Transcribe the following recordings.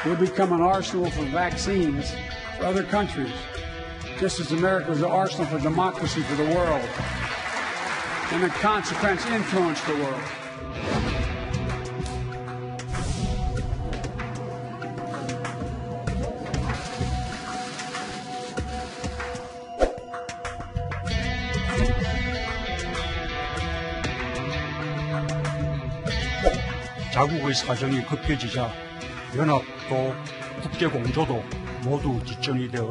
will become an arsenal for vaccines for other countries, just as America is an arsenal for democracy for the world, and in consequence influence the world. 자국의 사정이 급해지자 연합도 국제공조도 모두 지정이 되어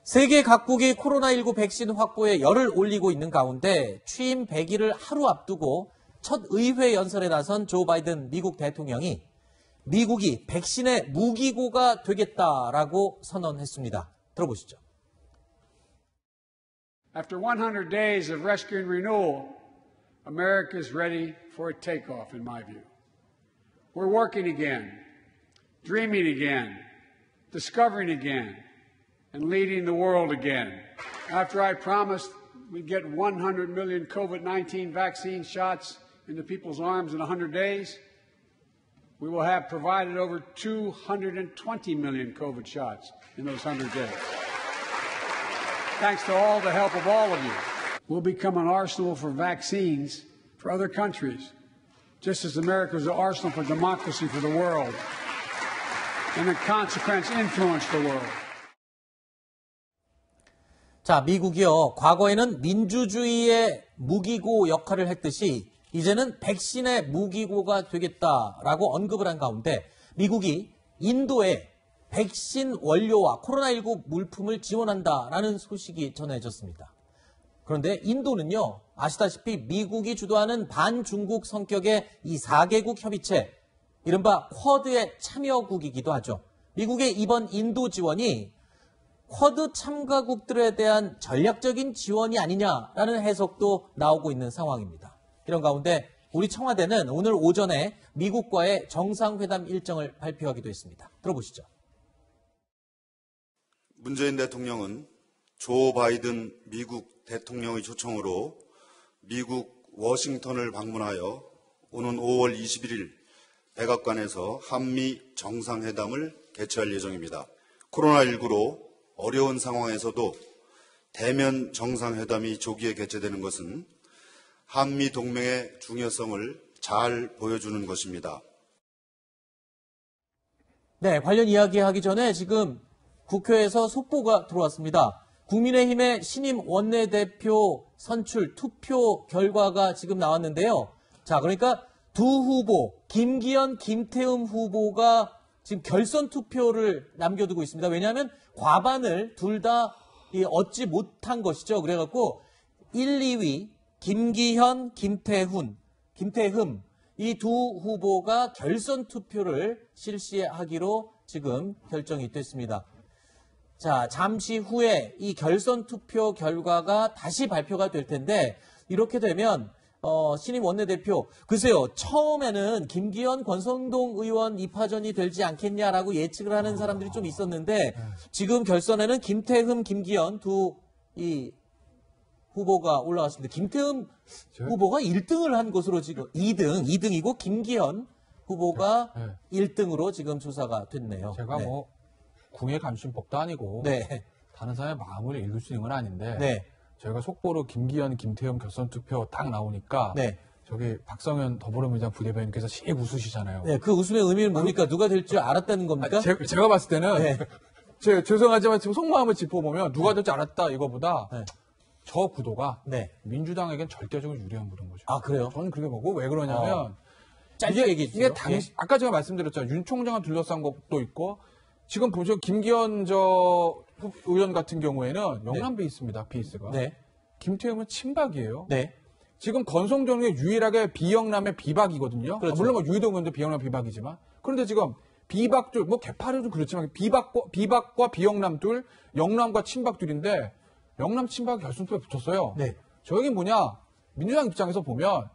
세계 각국이 코로나19 백신 확보에 열을 올리고 있는 가운데 취임 100일을 하루 앞두고 첫 의회 연설에 나선 조 바이든 미국 대통령이 미국이 백신의 무기고가 되겠다라고 선언했습니다. 들어보시죠. After 100 days of rescue and renewal, America is ready for a takeoff, in my view. We're working again, dreaming again, discovering again, and leading the world again. After I promised we'd get 100 million COVID-19 vaccine shots into people's arms in 100 days, we will have provided over 220 million COVID shots in those 100 days. Thanks to all the help of all of you, we'll become an arsenal for vaccines for other countries, just as America is an arsenal for democracy for the world, and in consequence influence the world. 자, 미국이요. 과거에는 민주주의의 무기고 역할을 했듯이 이제는 백신의 무기고가 되겠다라고 언급을 한 가운데 미국이 인도에 백신 원료와 코로나19 물품을 지원한다라는 소식이 전해졌습니다. 그런데 인도는요, 아시다시피 미국이 주도하는 반중국 성격의 이 4개국 협의체, 이른바 쿼드의 참여국이기도 하죠. 미국의 이번 인도 지원이 쿼드 참가국들에 대한 전략적인 지원이 아니냐라는 해석도 나오고 있는 상황입니다. 이런 가운데 우리 청와대는 오늘 오전에 미국과의 정상회담 일정을 발표하기도 했습니다. 들어보시죠. 문재인 대통령은 조 바이든 미국 대통령의 초청으로 미국 워싱턴을 방문하여 오는 5월 21일 백악관에서 한미 정상회담을 개최할 예정입니다. 코로나19로 어려운 상황에서도 대면 정상회담이 조기에 개최되는 것은 한미 동맹의 중요성을 잘 보여주는 것입니다. 네, 관련 이야기하기 전에 지금 국회에서 속보가 들어왔습니다. 국민의힘의 신임 원내대표 선출 투표 결과가 지금 나왔는데요. 자, 그러니까 두 후보, 김기현, 김태흠 후보가 지금 결선 투표를 남겨두고 있습니다. 왜냐하면 과반을 둘 다 얻지 못한 것이죠. 그래갖고 1, 2위 김기현, 김태흠 이 두 후보가 결선 투표를 실시하기로 지금 결정이 됐습니다. 자, 잠시 후에 이 결선 투표 결과가 다시 발표가 될 텐데 이렇게 되면 신임 원내대표, 글쎄요, 처음에는 김기현, 권성동 의원 2파전이 되지 않겠냐라고 예측을 하는 사람들이 좀 있었는데 지금 결선에는 김태흠, 김기현 이 후보가 올라왔습니다. 김태흠 후보가 1등을 한 것으로 지금 2등이고 김기현 후보가 1등으로 지금 조사가 됐네요. 제가 네. 궁예 감춘법도 아니고 네. 다른 사람의 마음을 읽을 수 있는 건 아닌데 네. 저희가 속보로 김기현, 김태흠 결선 투표 딱 나오니까 네. 저기 박성현 더불어민주당 부대변인께서 씩 웃으시잖아요. 네, 그 웃음의 의미는 뭡니까? 누가 될 줄 알았다는 겁니까? 제가 봤을 때는 네. 죄송하지만 지금 속마음을 짚어보면 누가 될 줄 알았다 이거보다 네. 저 구도가 네. 민주당에겐 절대적으로 유리한 구도인 거죠. 아, 그래요? 저는 그렇게 보고 왜 그러냐면 짧게 얘기해 주세요. 이게 아까 제가 말씀드렸잖아요. 윤 총장을 둘러싼 것도 있고 지금 보시면 김기현 의원 같은 경우에는 영남 베이스입니다. 베이스가. 네. 김태흠은 친박이에요. 네. 지금 권성동이 유일하게 비영남의 비박이거든요. 그렇죠. 물론 유이동 의원도 비영남 비박이지만 그런데 지금 비박 둘, 개파는 좀 그렇지만 비박과 비영남 둘, 영남과 친박 둘인데 영남 친박 결선투표에 붙었어요. 네. 저기 뭐냐 민주당 입장에서 보면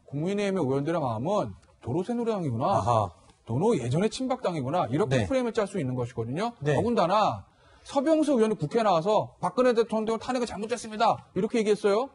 국민의힘의 의원들의 마음은 도로새누리당이구나. 아하. 너는 예전에 친박당이구나. 이렇게 네. 프레임을 짤 수 있는 것이거든요. 네. 더군다나 서병수 의원이 국회에 나와서 박근혜 대통령 탄핵을 잘못했습니다. 이렇게 얘기했어요.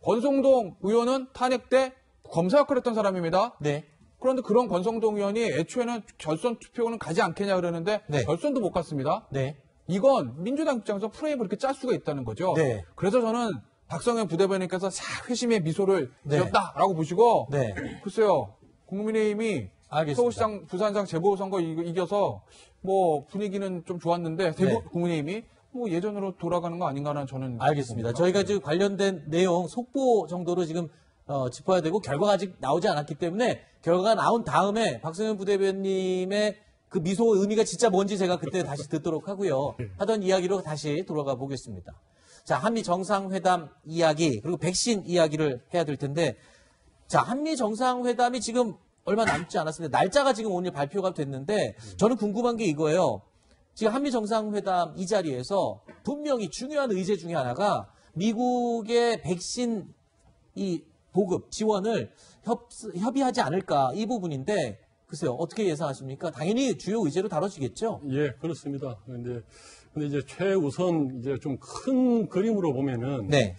권성동 의원은 탄핵 때 검사 역할을 했던 사람입니다. 네. 그런데 그런 권성동 의원이 애초에는 결선 투표는 가지 않겠냐 그러는데 네. 결선도 못 갔습니다. 네. 이건 민주당 입장에서 프레임을 이렇게 짤 수가 있다는 거죠. 네. 그래서 저는 박성현 부대변인께서 싹 회심의 미소를 네. 지었다라고 보시고 네. 글쎄요. 국민의힘이 알겠습니다. 서울시장, 부산시장 재보선거 이겨서 뭐 분위기는 좀 좋았는데 네. 국민의힘이 뭐 예전으로 돌아가는 거 아닌가라는 저는 알겠습니다. 봅니다. 저희가 지금 관련된 내용 속보 정도로 지금 짚어야 되고 결과가 아직 나오지 않았기 때문에 결과가 나온 다음에 박성현 부대변님의 그 미소 의미가 진짜 뭔지 제가 그때 다시 듣도록 하고요. 하던 이야기로 다시 돌아가 보겠습니다. 자, 한미 정상회담 이야기 그리고 백신 이야기를 해야 될 텐데 자, 한미 정상회담이 지금 얼마 남지 않았습니다. 날짜가 지금 오늘 발표가 됐는데 저는 궁금한 게 이거예요. 지금 한미 정상회담 이 자리에서 분명히 중요한 의제 중에 하나가 미국의 백신 이 보급 지원을 협의하지 않을까 이 부분인데 글쎄요 어떻게 예상하십니까? 당연히 주요 의제로 다뤄지겠죠. 예, 그렇습니다. 근데 이제 최우선 이제 좀 큰 그림으로 보면은 네.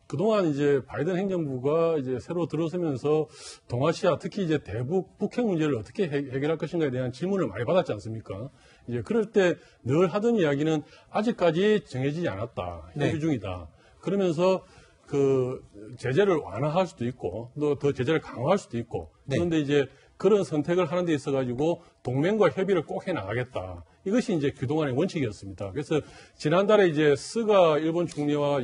그동안 이제 바이든 행정부가 이제 새로 들어서면서 동아시아 특히 이제 대북 북핵 문제를 어떻게 해결할 것인가에 대한 질문을 많이 받았지 않습니까? 이제 그럴 때 늘 하던 이야기는 아직까지 정해지지 않았다. 네. 협의 중이다. 그러면서 그 제재를 완화할 수도 있고 또 더 제재를 강화할 수도 있고 네. 그런데 이제 그런 선택을 하는 데 있어 가지고 동맹과 협의를 꼭 해 나가겠다. 이것이 이제 그동안의 원칙이었습니다. 그래서 지난달에 이제 스가 일본 총리와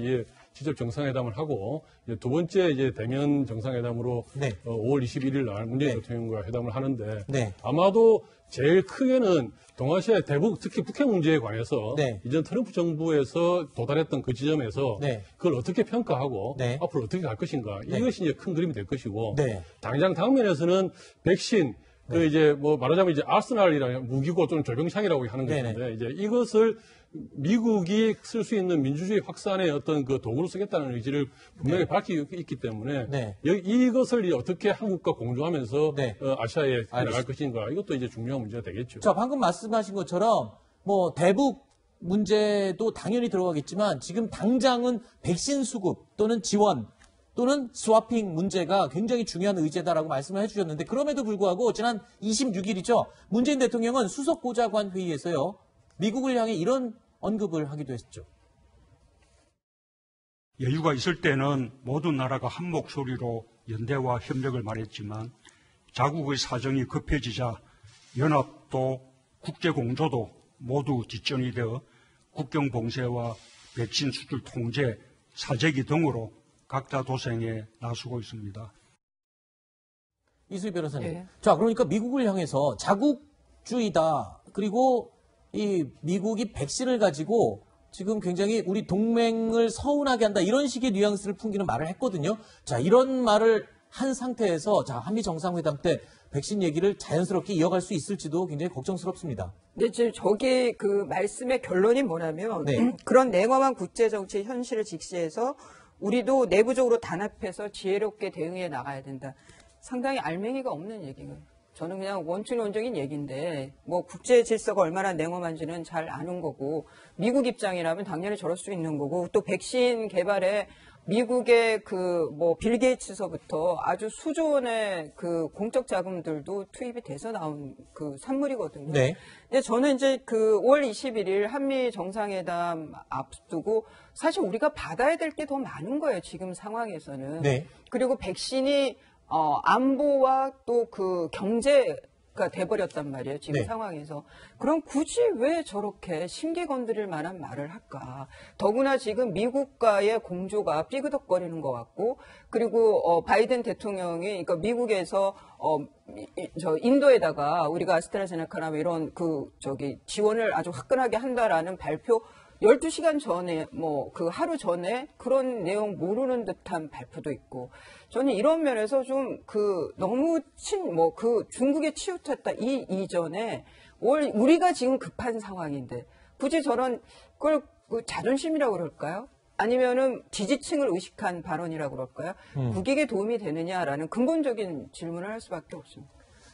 직접 정상회담을 하고 이제 두 번째 이제 대면 정상회담으로 네. 5월 21일 날 문재인 네. 대통령과 회담을 하는데 네. 아마도 제일 크게는 동아시아의 대북 특히 북핵 문제에 관해서 네. 이전 트럼프 정부에서 도달했던 그 지점에서 네. 그걸 어떻게 평가하고 네. 앞으로 어떻게 갈 것인가 네. 이것이 이제 큰 그림이 될 것이고 네. 당장 당면에서는 백신 그 이제 뭐 말하자면 이제 아스날이라는 무기고 또는 절병창이라고 하는 네네. 것인데 이제 이것을 미국이 쓸 수 있는 민주주의 확산의 어떤 그 도구로 쓰겠다는 의지를 분명히 밝히고 있기 때문에 네. 이것을 어떻게 한국과 공조하면서 네. 아시아에 나갈 알겠습니다. 것인가 이것도 이제 중요한 문제가 되겠죠. 자, 방금 말씀하신 것처럼 뭐 대북 문제도 당연히 들어가겠지만 지금 당장은 백신 수급 또는 지원 또는 스와핑 문제가 굉장히 중요한 의제다라고 말씀을 해주셨는데 그럼에도 불구하고 지난 26일이죠. 문재인 대통령은 수석 보좌관 회의에서요. 미국을 향해 이런 언급을 하기도 했죠. 여유가 있을 때는 모든 나라가 한 목소리로 연대와 협력을 말했지만 자국의 사정이 급해지자 연합도 국제공조도 모두 뒷전이 되어 국경 봉쇄와 백신 수출 통제, 사재기 등으로 각자 도생에 나서고 있습니다. 이수희 변호사님. 네. 자, 그러니까 미국을 향해서 자국주의다. 그리고 이 미국이 백신을 가지고 지금 굉장히 우리 동맹을 서운하게 한다. 이런 식의 뉘앙스를 풍기는 말을 했거든요. 자, 이런 말을 한 상태에서 자, 한미 정상회담 때 백신 얘기를 자연스럽게 이어갈 수 있을지도 굉장히 걱정스럽습니다. 근데 지금 저기 그 말씀의 결론이 뭐냐면 네. 그런 냉엄한 국제정치 현실을 직시해서 우리도 내부적으로 단합해서 지혜롭게 대응해 나가야 된다. 상당히 알맹이가 없는 얘기예요. 저는 그냥 원칙론적인 얘기인데 뭐 국제 질서가 얼마나 냉엄한지는 잘 아는 거고 미국 입장이라면 당연히 저럴 수 있는 거고 또 백신 개발에 미국의 그 뭐 빌 게이츠서부터 아주 수조 원의 그 공적 자금들도 투입이 돼서 나온 그 산물이거든요. 네. 근데 저는 이제 그 5월 21일 한미 정상회담 앞두고 사실 우리가 받아야 될 게 더 많은 거예요. 지금 상황에서는. 네. 그리고 백신이 안보와 또 그 경제가 돼버렸단 말이에요. 지금 네. 상황에서. 그럼 굳이 왜 저렇게 심기 건드릴 만한 말을 할까? 더구나 지금 미국과의 공조가 삐그덕거리는 것 같고, 그리고 바이든 대통령이 그러니까 미국에서 저 인도에다가 우리가 아스트라제네카나 이런 그 저기 지원을 아주 화끈하게 한다라는 발표 12시간 전에 뭐 그 하루 전에 그런 내용 모르는 듯한 발표도 있고 저는 이런 면에서 좀 그 너무 그 중국에 치우쳤다 이 이전에 우리가 지금 급한 상황인데 굳이 저런 그 자존심이라고 그럴까요? 아니면은 지지층을 의식한 발언이라고 그럴까요? 국익에 도움이 되느냐라는 근본적인 질문을 할 수밖에 없습니다.